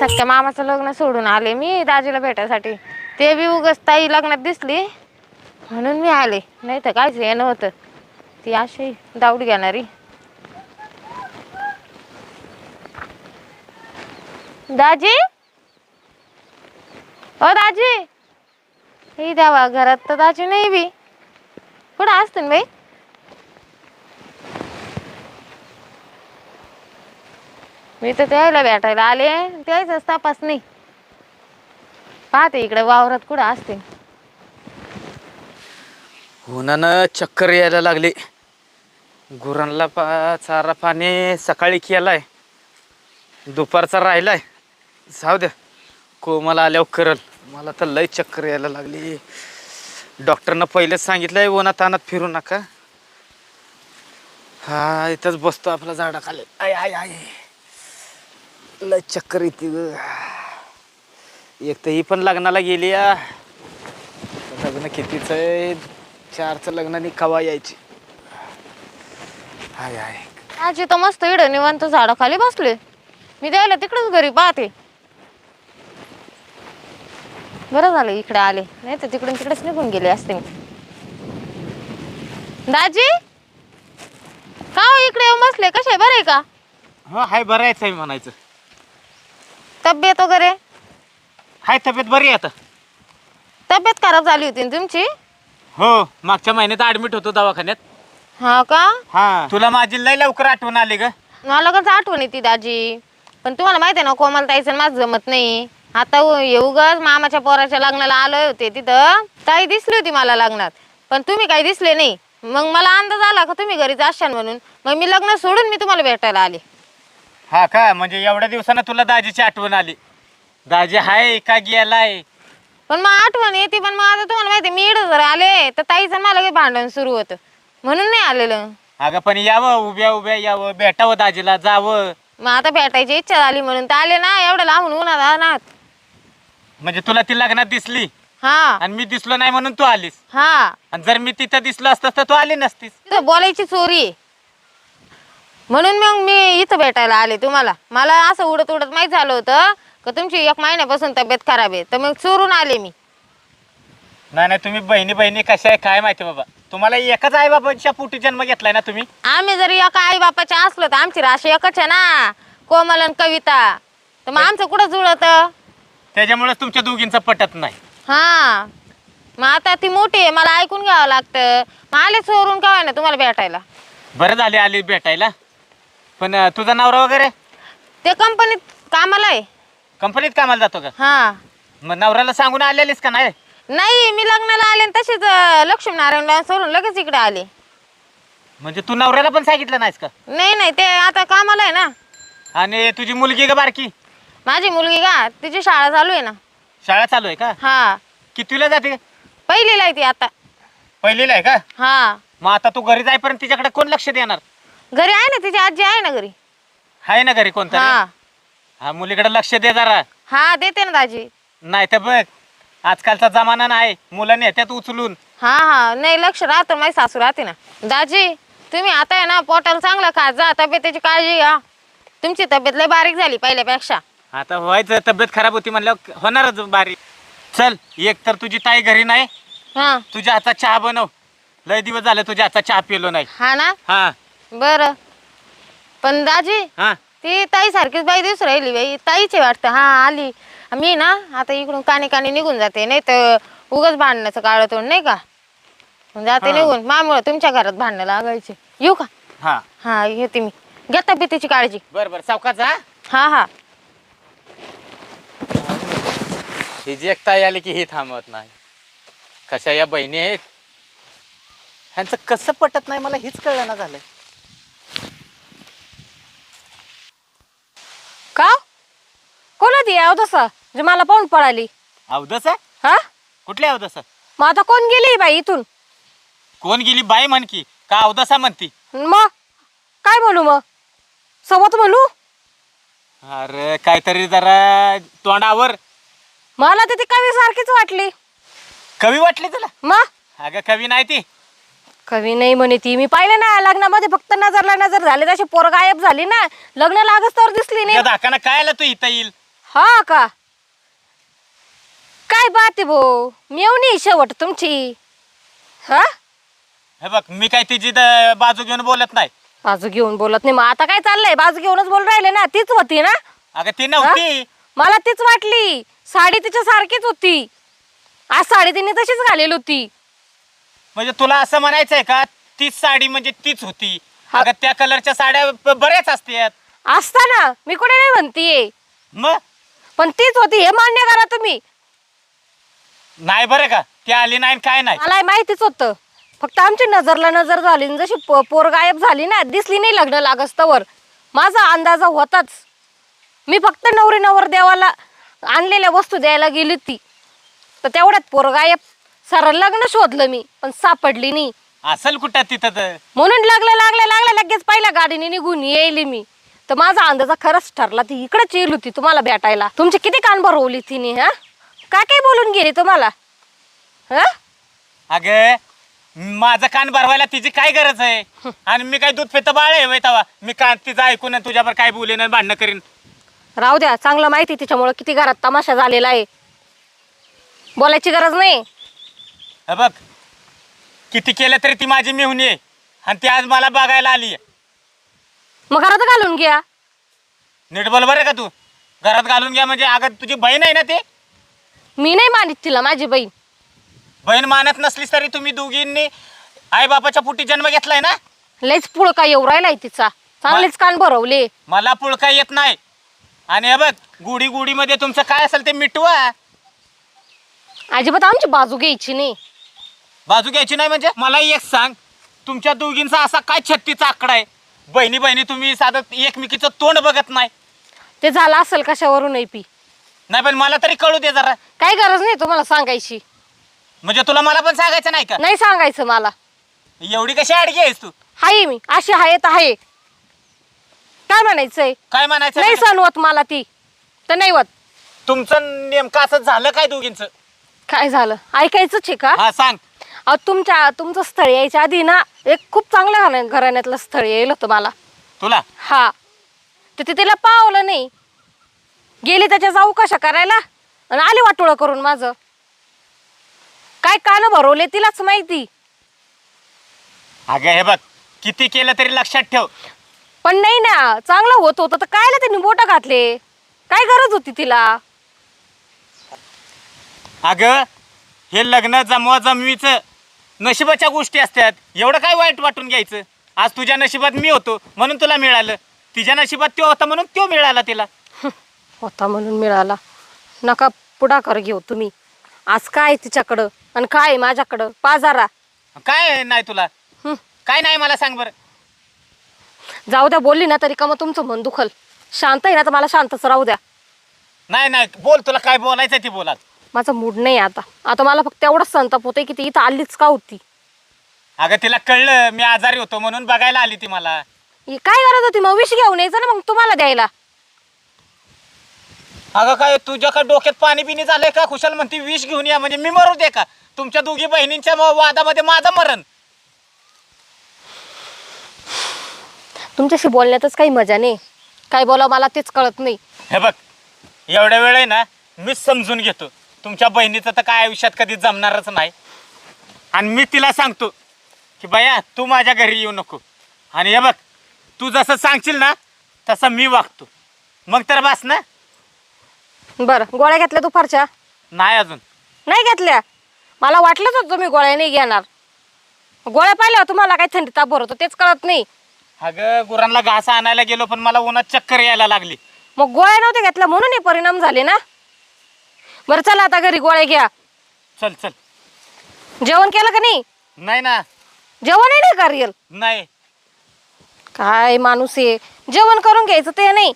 सख्या मामाचं लग्न सोडून आले मी दाजीला भेटायसाठी. ते बी उगाच ताई लग्नात दिसली म्हणून मी आले, नाही तर कायच येणं होतं. ती अशी दावडी घेणारी. दाजी, ओ दाजी, ही द्यावा घरात तर दाजी नाही बी. कुठं असते ना बाई? मी तर त्याला भेटायला आले, त्याच तपास नाही. पाहते इकडे वावरात कुठं असते. उन्हानं चक्कर यायला लागली. गुरांना चारा पाणी सकाळी केलाय, दुपारचा राहिलाय. जाऊ द्या, कोमल आल्यावर करल. मला तर लय चक्कर यायला लागली. डॉक्टरनं पहिलेच सांगितलंय उन्हात तानात फिरू नका. हा इथंच बसतो आपला झाडाखाली. आय आय आय लय चक्कर येते ग. एक तर ही पण लग्नाला गेली. लग्न कितीच आहे? 4चं लग्नाने कवा यायची. हाय हाय आजी तर मस्त इड निवांत झाडाखाली बसले. मी द्यायला तिकडेच घरी पाहते. बरं झालं इकडे आले, नाही तर तिकडून तिकडेच निघून गेले असते मी. दाजी, का हो इकडे येऊन बसले? कसे बरं आहे का? हो हाय, बरं आहे म्हणायचं. तब्येत वगैरे? हाय, तब्येत बरी आहे आता. तब्येत खराब झाली होती ना तुमची? हो, मागच्या महिन्यात ऍडमिट होतो दवाखान्यात. हा का? हा, तुला माझी लय लवकर आठवण आली ग. मला कसं आठवण येते दाजी, पण तुम्हाला माहिती आहे ना कोमल ताईचं माझं जमत नाही. आता उगाच मामाच्या पोराच्या लग्नाला आलोय होते तिथं, ताई दिसली होती मला लग्नात, पण तुम्ही काही दिसले नाही. मग मला अंदाज आला का तुम्ही घरीच असाल म्हणून, मग मी लग्न सोडून मी तुम्हाला भेटायला आले. हा का? म्हणजे एवढ्या दिवसानं तुला दाजीची आठवण आली. दाजी हाय का गेलाय? पण मग आठवण येते, पण मग आता तुम्हाला माहिती मी इकडे जर आले तर ताईचं मला काही भांडण सुरू होतं म्हणून नाही आलेलं. अगं पण यावं, उभ्या उभ्या यावं, भेटावं दाजीला, जावं. मग आता भेटायची इच्छा झाली म्हणून तर आले ना. एवढं लांबून उन्हात. म्हणजे तुला ती लग्नात दिसली हा आणि मी दिसलो नाही म्हणून तू आलीस. हा, आणि जर मी तिथं दिसलो असतं तर तू आली नसतीस. तिथं बोलायची चोरी आहे. म्हणून मग मी इथं भेटायला आले तुम्हाला. मला असं उडत उडत माहित झालं होतं का तुमची 1 महिन्यापासून तब्येत खराब आहे, तर मग चोरून आले मी. नाही नाही, तुम्ही बहिणी बहिणी कशा आहे काय माहिती बाबा. तुम्हाला एकाच आई बाबाच्या पोटी जन्म घेतलाय ना तुम्ही. आम्ही जरी एका आई बापाच्या असलो तर आमची राशी एकच आहे ना, कोमल आणि कविता. तर मग आमचं कुठं जुळत? त्याच्यामुळे तुमच्या दोघींचं पटत नाही. हा, मग आता ती मोठी आहे, मला ऐकून घ्यावं लागतं. मग आले चोरून का ना तुम्हाला भेटायला. बरं झाले आली भेटायला. पण तुझा नवरा वगैरे ते कंपनीत कामाला आहे. कंपनीत कामाला जातो का? हा, मग नवऱ्याला सांगून आलेलीस का नाही? नाही मी लग्नाला आले आणि तशीच लक्ष्मीनारायणला सोडून लगेच इकडे आले. म्हणजे तू नवऱ्याला पण सांगितलं नाहीस का? नाही नाही, ते आता कामाला आहे ना. आणि तुझी मुलगी का बारकी? माझी मुलगी का, तिची शाळा चालू आहे ना. शाळा चालू आहे का? हा, कितवीला जाते? पहिलीला आहे ती आता. पहिलीला आहे का? हा, मग आता तू घरी जाईपर्यंत तिच्याकडे कोण लक्ष देणार? घरी आहे ना, तिची आजी आहे ना घरी. आहे ना घरी कोणतरी? हा हा, मुलीकडे लक्ष दे जरा. हा, देते ना दाजी. नाही तर बघ, आजकालचा जमाना नाही, मुलं नेत्यात उचलून. हा हा, नाही लक्ष राहतं. माझी सासू राहते ना. दाजी तुम्ही आता आहे ना पोटाला चांगलं खा जा, तब्येतीची काळजी घ्या. तुमची तब्येत लय बारीक झाली पहिल्यापेक्षा. आता व्हायचं, तब्येत खराब होती म्हणल्यावर होणारच बारीक. चल, एक तर तुझी ताई घरी नाही, हा तुझ्या हातचा चहा बनव. लय दिवस झाले तुझ्या हातचा चहा पिलो नाही. हा ना, हा बरं. पण दाजी हा, ती ताई सारखीच बाई दिवस राहिली बाई. ताईची वाटतं. हा आली. मी ना आता इकडून कानी कानी निघून जाते, नाही तर उगाच भांडण्याचं काळ तोंड नाही का. जाते हा. निघून. मामुळे तुमच्या घरात भांडणं लागायचे. येऊ का? हा, हा येते मी. घ्या तब्येतीची काळजी. बर बर, सावकाश हा. हा हा, ही जी एक ताई आली की ही थांबवत नाही. कशा या बहिणी आहेत, ह्यांचं कसं पटत नाही मला हेच कळलं झालंय. का कोणा ती अवदसा जे मला पाहून पळाली? अवदस? हा, कुठली अवदस? मग आता कोण गेली बाई इथून? कोण गेली बाई म्हण की, का अवदसा म्हणती? मग काय बोलू? मग सोबत म्हणू? अरे काहीतरी जरा तोंडावर. मला तर ती कवी सारखीच वाटली. कवी वाटली तुला? मग अगं कवी नाही ती. कवी नाही म्हणे ती. मी पाहिलं ना लग्नामध्ये, फक्त नजरला नजर झाले तशी पोर गायब झाली ना. लग्न लागच तर दिसली नाही. धाकाना काय आला तू इथं येईल? हा का? काय बात आहे भाऊ, मेवणी शेवट तुमची. हा, हे बघ मी काय तिची बाजू घेऊन बोलत नाही. बाजू घेऊन बोलत नाही, मग आता काय चाललंय? बाजू घेऊनच बोल राहिले ना. तीच होती ना? अगं ती नव्हती. मला तीच वाटली. साडी तिच्या सारखीच होती. आज साडी तिने तशीच घालेली होती. म्हणजे तुला असं म्हणायचंय का तीच साडी म्हणजे तीच होती? हा. अगं त्या कलरच्या साड्या बऱ्याच असतात. असताना मी कुठे नाही म्हणतीये, मग पण तीच होती हे मान्य करा तुम्ही. नाही बरं का ती आली नाही काय नाही. मला माहितीच होतं, फक्त आमची नजरला नजर झाली आणि जशी पोर गायब झाली ना, दिसली नाही लग्न लागस्तवर. माझा अंदाजा होताच. मी फक्त नवरी नवर देवाला आणलेल्या वस्तू द्यायला गेली होती, तर तेवढ्यात पोर गायब. सरळ लग्न शोधलं मी, पण सापडली नाही. असेल कुठं तिथं तर. म्हणून लागलं लगेच पहिल्या गाडीने निघून येईल मी. तर माझा अंदाजा खरंच ठरला, ती इकडेच येईल होती तुम्हाला भेटायला. तुमची किती कान भरवली तिने. हा, काय बोलून गेली तुम्हाला? हा, अगं माझं कान भरवायला तिची काय गरज आहे? आणि मी काय दूध पितं बाळ आहे होय तेव्हा मी कान तिचं ऐकून आणि तुझ्यावर काय बोलेन आणि भांडणं करीन? राहू द्या, चांगलं माहिती तिच्यामुळे किती घरात तमाशा झालेला आहे. बोलायची गरज नाही. हे बघ किती केलं तरी ती माझी मेहुणी आहे आणि ती आज मला बघायला आली आहे. मग घरात घालून घ्या. नीट बोल बरं का तू. घरात घालून घ्या म्हणजे अगं तुझी बहीण आहे ना ती. मी नाही मानित तिला माझी बहीण. बहीण मानत नसलीस तरी तुम्ही दोघींनी आई बापाच्या पोटी जन्म घेतलाय ना. लयच पुळका येऊ राहिलाय तिचा. चांगलेच कान भरवले. मला पुळका येत नाही. आणि हे बघ गुढीमध्ये तुमचं काय असेल ते मिटवा. अजिबात आमची बाजू घ्यायची नाही. बाजू घ्यायची नाही म्हणजे मला एक सांग, तुमच्या दोघींचा असा काय छत्तीचा आकडा आहे? बहिणी तुम्ही साधं एकमेकीचं तोंड बघत नाही. ते झालं असेल कशावरूनही पी. नाही पण मला तरी कळू दे जरा. काही गरज नाही तुम्हाला सांगायची. म्हणजे तुला मला पण सांगायचं नाही का? नाही सांगायचं मला. एवढी कशी अडगी आहेस तू? हाय मी अशी आहे तर आहे. काय म्हणायचंय? काय म्हणायचं नाही म्हणजे? सण होत मला ती तर नाही होत. तुमचं नेमकं असं झालं काय दोघींचं? काय झालं ऐकायचंच आहे का? हा सांग. अहो तुमचं स्थळ यायच्या आधी ना एक खूप चांगल्या घराण्यातलं स्थळ येईल होतं मला. तुला हा, तर तिला पावलं नाही. गेली त्याच्या चौकशा करायला आणि आली वाटोळं करून माझं. काय कान भरवले तिलाच माहिती. अगं हे बघ किती केलं तरी लक्षात ठेव. पण नाही ना, चांगलं होत होतं तर कायला त्यांनी बोटं घातले? काय गरज होती तिला? अगं हे लग्न जमवीचं नशिबाच्या गोष्टी असतात. एवढं काय वाईट वाटून घ्यायचं? आज तुझ्या नशिबात मी होतो म्हणून तुला मिळालं. तिच्या नशिबात तो होता म्हणून तो मिळाला तिला. होता म्हणून मिळाला. नका पुढाकार घेऊ तुम्ही. आज काय तिच्याकडं आणि काय माझ्याकडं? पाजारा. काय नाही तुला? काय नाही मला सांग बरं. जाऊ द्या, बोलली ना तरी का मग तुमचं मन दुखल. शांत आहे ना तर मला शांतच राहू द्या. नाही बोल, तुला काय बोलायचं ती बोला. माझा मूड नाही आता मला फक्त एवढंच संताप होतंय की ती इथं आलीच का होती. अगं तिला कळलं मी आजारी होतो म्हणून बघायला आली ती मला. काय गरज होती मग? विष घेऊन यायचं ना मग तुम्हाला द्यायला. अगं काय तुझ्याकडे डोक्यात पाणी बिनी झालंय का? खुशाल म्हणती विष घेऊन या म्हणजे मी मरू दे का? तुमच्या दोघी बहिणींच्या वादामध्ये माझं मरण. तुमच्याशी बोलण्यातच काही मजा नाही. काय बोला मला तेच कळत नाही. हे बघ एवढ्या वेळ आहे ना मीच समजून घेतो. तुमच्या बहिणीचं तर काय आयुष्यात कधी जमणारच नाही. आणि मी तिला सांगतो की बाया तू माझ्या घरी येऊ नको. आणि हे बघ तू जसं सांगशील ना तसं मी वागतो. मग तर बस ना. बरं, गोळ्या घेतल्या दुपारच्या? नाही अजून. नाही घेतल्या? मला वाटलंच होतं तुम्ही गोळ्या नाही घेणार. गोळ्या पाहिल्या तुम्हाला काय थंडी ताप भरतो तेच कळत नाही. अगं गुरांना घास आणायला गेलो पण मला उन्हात चक्कर यायला लागली. मग गोळ्या नव्हत्या घेतल्या म्हणून हे परिणाम झाले ना. बरं चला आता घरी गोळ्या घ्या. चल चल. जेवण केलं का नाही? नाही ना. जेवण नाही का रियल? नाही. काय माणूस आहे, जेवण करून घ्यायचं ते नाही.